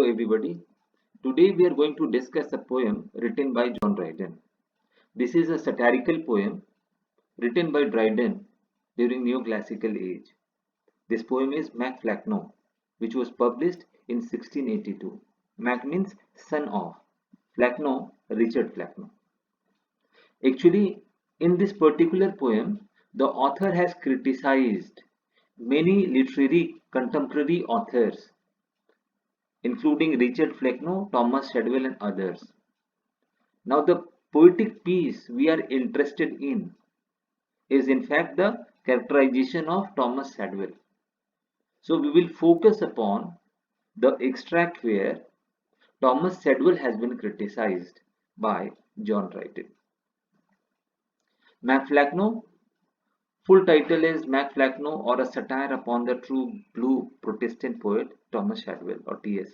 everybody. Today we are going to discuss a poem written by John Dryden. This is a satirical poem written by Dryden during Neoclassical age. This poem is MACFLECKNOE, which was published in 1682. Mac means son of, Flecknoe, Richard Flecknoe. Actually, in this particular poem, the author has criticized many literary contemporary authors including Richard Flecknoe, Thomas Shadwell and others. Now the poetic piece we are interested in is in fact the characterization of Thomas Shadwell. So we will focus upon the extract where Thomas Shadwell has been criticized by John Dryden. MACFLECKNOE, full title is MACFLECKNOE or a satire upon the true blue Protestant poet Thomas Shadwell or T.S.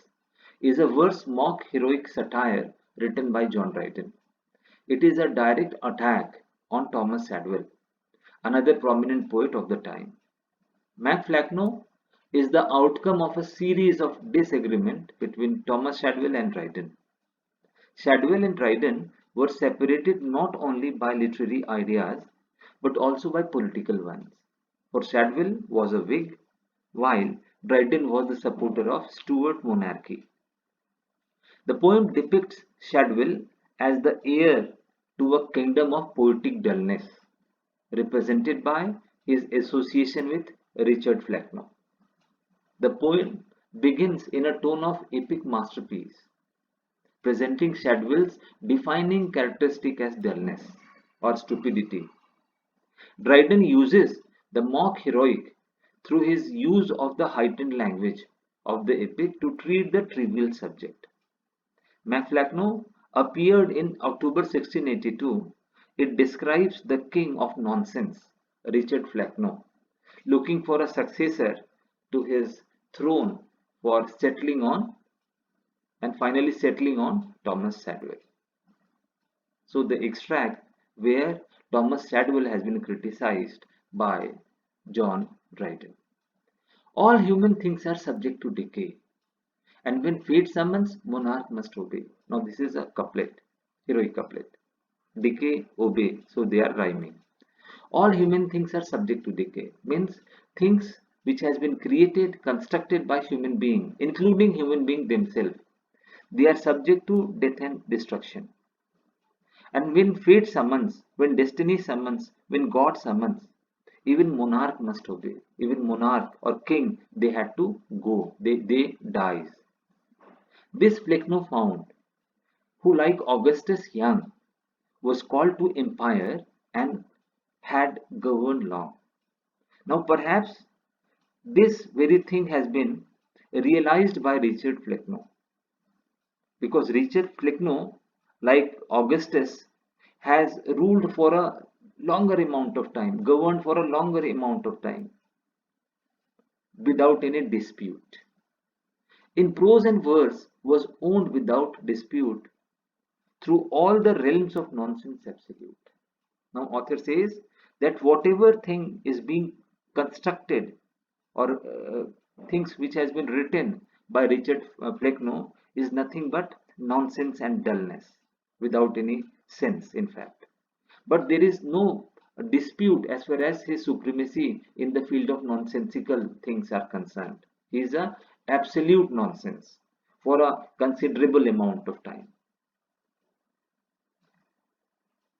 is a verse mock heroic satire written by John Dryden. It is a direct attack on Thomas Shadwell, another prominent poet of the time. MACFLECKNOE is the outcome of a series of disagreement between Thomas Shadwell and Dryden. Shadwell and Dryden were separated not only by literary ideas but also by political ones. For Shadwell was a Whig, while Dryden was the supporter of Stuart monarchy. The poem depicts Shadwell as the heir to a kingdom of poetic dullness, represented by his association with Richard Flecknoe. The poem begins in a tone of epic masterpiece, presenting Shadwell's defining characteristic as dullness or stupidity. Dryden uses the mock heroic through his use of the heightened language of the epic to treat the trivial subject. MACFLECKNOE appeared in October 1682. It describes the king of nonsense, Richard Flecknoe, looking for a successor to his throne for settling on and finally settling on Thomas Shadwell. So the extract where Thomas Shadwell has been criticized by John Dryden. All human things are subject to decay, and when fate summons, monarch must obey. Now this is a couplet, heroic couplet. Decay, obey, so they are rhyming. All human things are subject to decay, means things which has been created, constructed by human being, including human being themselves, they are subject to death and destruction. And when fate summons, when destiny summons, when God summons, even monarch must obey. Even monarch or king, they had to go. They dies. This Flecknoe found, who like Augustus Young was called to empire and had governed long. Now perhaps this very thing has been realized by Richard Flecknoe, because Richard Flecknoe, like Augustus, has ruled for a longer amount of time, governed for a longer amount of time without any dispute. In prose and verse was owned without dispute through all the realms of nonsense absolute. Now author says that whatever thing is being constructed or things which has been written by Richard Flecknoe is nothing but nonsense and dullness without any sense in fact. But there is no dispute as far as his supremacy in the field of nonsensical things are concerned. He is a absolute nonsense for a considerable amount of time.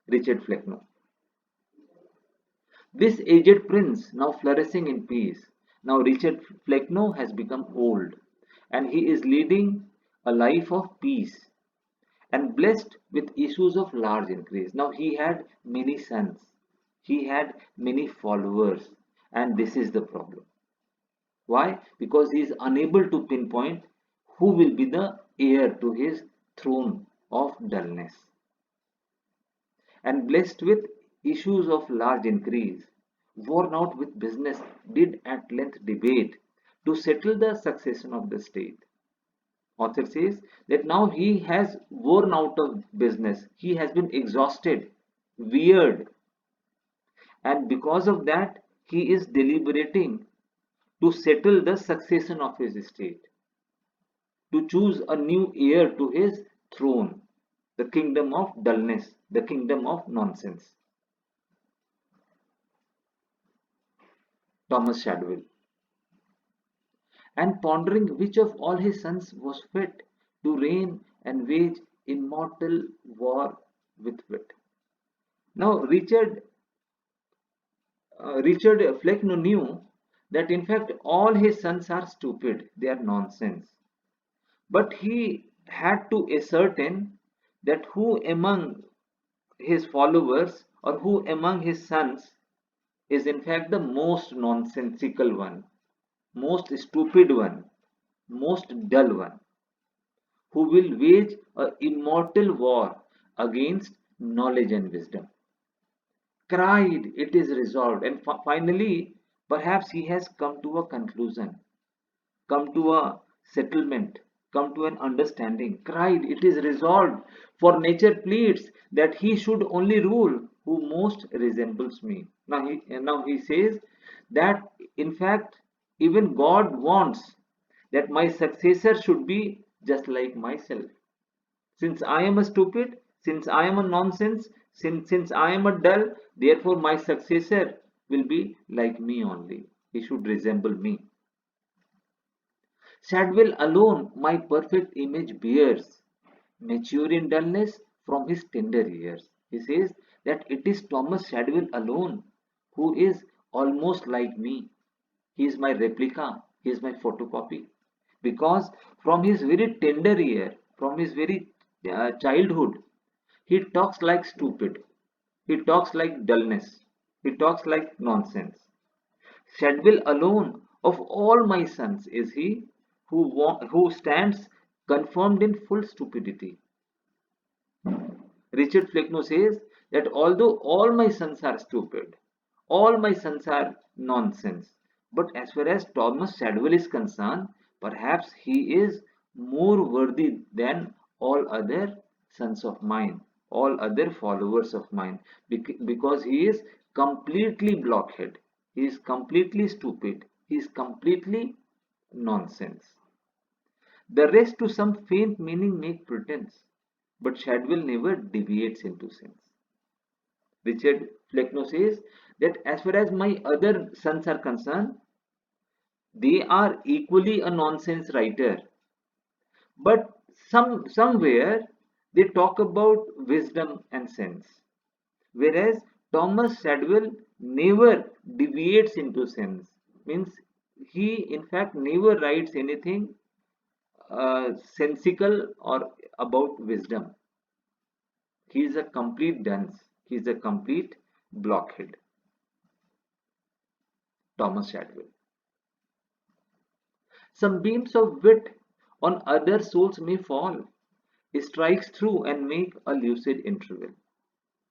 Richard Flecknoe. This aged prince now flourishing in peace. Now Richard Flecknoe has become old and he is leading a life of peace and blessed with issues of large increase. Now he had many sons, he had many followers, and this is the problem. Why? Because he is unable to pinpoint who will be the heir to his throne of dullness. And blessed with issues of large increase, worn out with business, did at length debate to settle the succession of the state. Author says that now he has worn out of business, he has been exhausted, wearied, and because of that he is deliberating to settle the succession of his estate. to choose a new heir to his throne, the kingdom of dullness, the kingdom of nonsense. Thomas Shadwell. And pondering which of all his sons was fit to reign and wage immortal war with wit. Now, Richard Flecknoe knew that in fact all his sons are stupid, they are nonsense. But he had to ascertain that who among his followers or who among his sons is in fact the most nonsensical one, most stupid one, most dull one, who will wage a immortal war against knowledge and wisdom. Cried, it is resolved, and finally, perhaps he has come to a conclusion, come to a settlement, come to an understanding. Cried, it is resolved, for nature pleads that he should only rule who most resembles me. Now he says that in fact, even God wants that my successor should be just like myself. Since I am a stupid, since I am a nonsense, since I am a dull, therefore my successor will be like me only. He should resemble me. Shadwell alone my perfect image bears, mature in dullness from his tender years. He says that it is Thomas Shadwell alone who is almost like me. He is my replica, he is my photocopy. Because from his very tender year, from his very childhood, he talks like stupid, he talks like dullness, he talks like nonsense. Shadwell alone of all my sons is he who stands confirmed in full stupidity. Richard Flecknoe says that although all my sons are stupid, all my sons are nonsense, but as far as Thomas Shadwell is concerned, perhaps he is more worthy than all other sons of mine, all other followers of mine, because he is completely blockhead, he is completely stupid, he is completely nonsense. The rest to some faint meaning make pretense, but Shadwell never deviates into sense. Richard Flecknoe says that as far as my other sons are concerned, they are equally a nonsense writer, but somewhere they talk about wisdom and sense, whereas Thomas Shadwell never deviates into sense. Means he in fact never writes anything sensical or about wisdom. He is a complete dunce. He is a complete blockhead. Thomas Shadwell. Some beams of wit on other souls may fall, strikes through and make a lucid interval.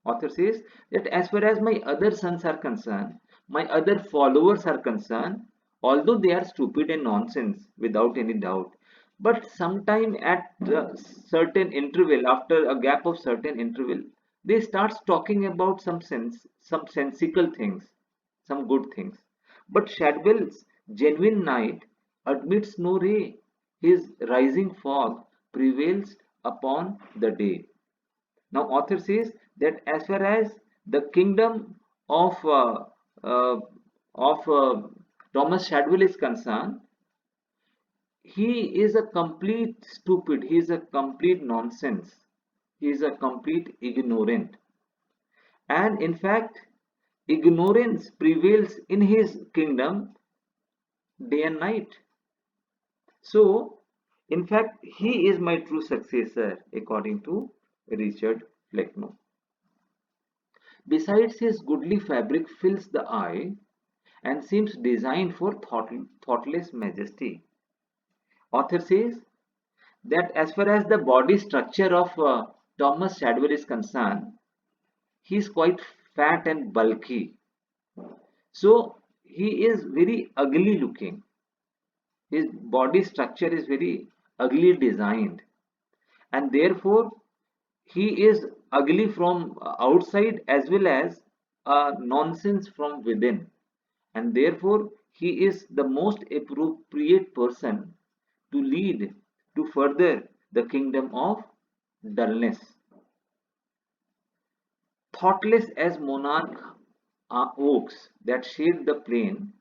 Author says that as far as my other sons are concerned, my other followers are concerned, although they are stupid and nonsense without any doubt, but sometime at a certain interval, after a gap of certain interval, they start talking about some sensical things, some good things. But Shadwell's genuine night admits no ray. His rising fog prevails upon the day. Now, author says that as far as the kingdom of uh, uh, of Thomas Shadwell is concerned, he is a complete stupid. He is a complete nonsense. He is a complete ignorant, and in fact, ignorance prevails in his kingdom day and night. So, in fact, he is my true successor, according to Richard Flecknoe. Besides, his goodly fabric fills the eye and seems designed for thoughtless majesty. Author says that as far as the body structure of Thomas Shadwell is concerned, he is quite fat and bulky. So he is very ugly looking. His body structure is very ugly designed, and therefore he is ugly from outside as well as nonsense from within, and therefore he is the most appropriate person to lead to further the kingdom of dullness. Thoughtless as monarch oaks that shade the plain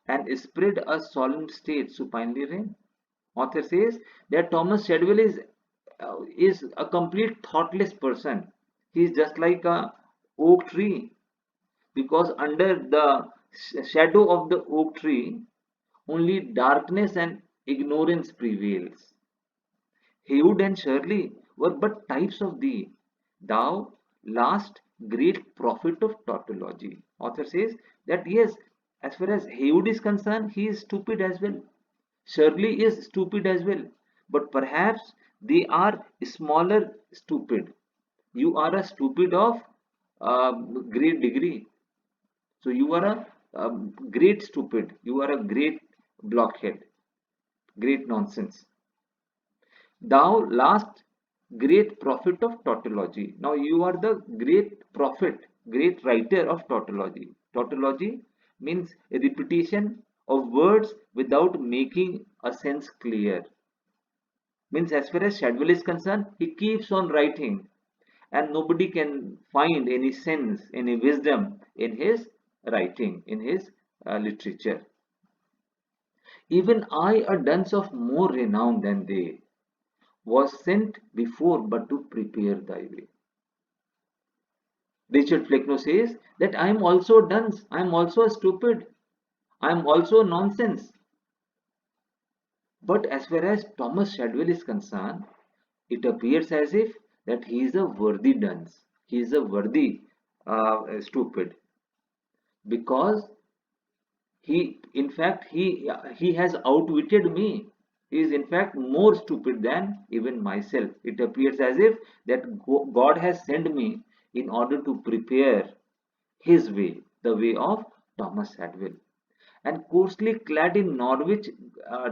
and spread a solemn state supinely reign. Author says that Thomas Shadwell is a complete thoughtless person. He is just like a oak tree, because under the shadow of the oak tree only darkness and ignorance prevails. Heywood and Shirley were but types of thee, thou last great prophet of tautology. Author says that yes, as far as Heywood is concerned, he is stupid as well. Shirley is stupid as well, but perhaps they are smaller stupid. You are a stupid of great degree. So you are a great stupid. You are a great blockhead, great nonsense. Thou last great prophet of tautology. Now you are the great prophet, great writer of tautology. Tautology means a repetition of words without making a sense clear. Means as far as Shadwell is concerned, he keeps on writing and nobody can find any sense, any wisdom in his writing, in his literature. Even I, a dunce of more renown than they, was sent before but to prepare thy way. Richard Flecknoe says that I am also a dunce, I am also a stupid, I am also nonsense. But as far as Thomas Shadwell is concerned, it appears as if that he is a worthy dunce, he is a worthy stupid, because he, in fact, he has outwitted me. He is in fact more stupid than even myself. It appears as if that God has sent me in order to prepare his way, the way of Thomas Shadwell. And coarsely clad in Norwich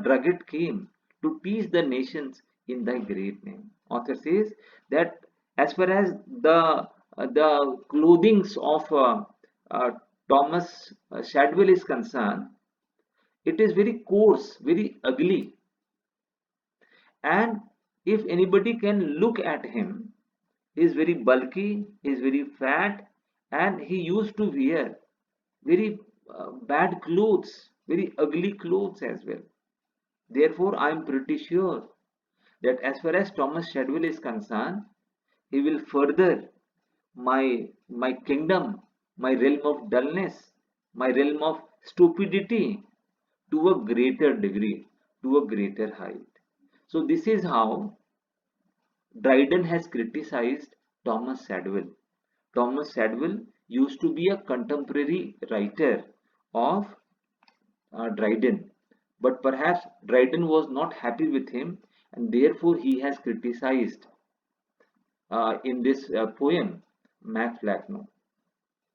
drugget came to teach the nations in thy great name. Author says that as far as the clothings of uh, Thomas Shadwell is concerned, it is very coarse, very ugly. And if anybody can look at him, he is very bulky, he is very fat, and he used to wear very bad clothes, very ugly clothes as well. Therefore, I am pretty sure that as far as Thomas Shadwell is concerned, he will further my kingdom, my realm of dullness, my realm of stupidity to a greater degree, to a greater height. So this is how Dryden has criticized Thomas Shadwell. Thomas Shadwell used to be a contemporary writer of Dryden, but perhaps Dryden was not happy with him, and therefore he has criticized in this poem MACFLECKNOE.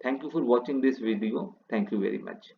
Thank you for watching this video. Thank you very much.